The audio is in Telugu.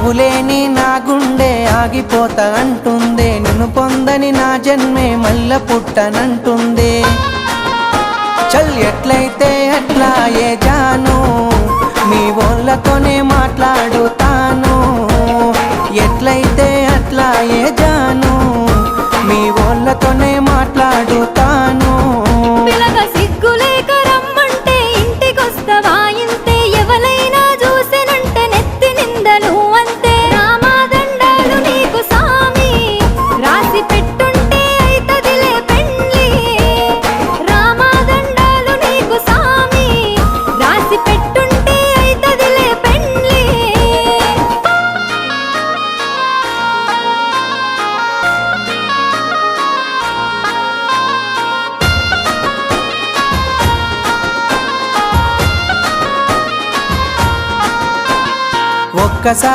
నువ్వులేని నా గుండె ఆగిపోతా అంటుందే, నిన్ను పొందని నా జన్మే మల్ల పుట్టనంటుందే. చల్ ఎట్లయితే అట్లా ఏ జాను, మీ వాళ్ళతోనే మాట్లాడుతాను. ఎట్లయితే అట్లా ఏ జాను, మీ వాళ్ళతోనే మాట్లాడుతాను. పిలక సిగ్గులేక రమ్మంటే ఇంటికొస్తవా ఇంతే, ఎవలైనా చూసినంటే నెత్తి నిందలు అంతే. రామాదండాలు నీకు సామి, రాసి పెట్టుంటే అయితదిలే పెండ్లి. రామాదండాలు నీకు సామి, రాసి పెట్టుంటే అయితదిలే పెండ్లి. ఒక్కసారి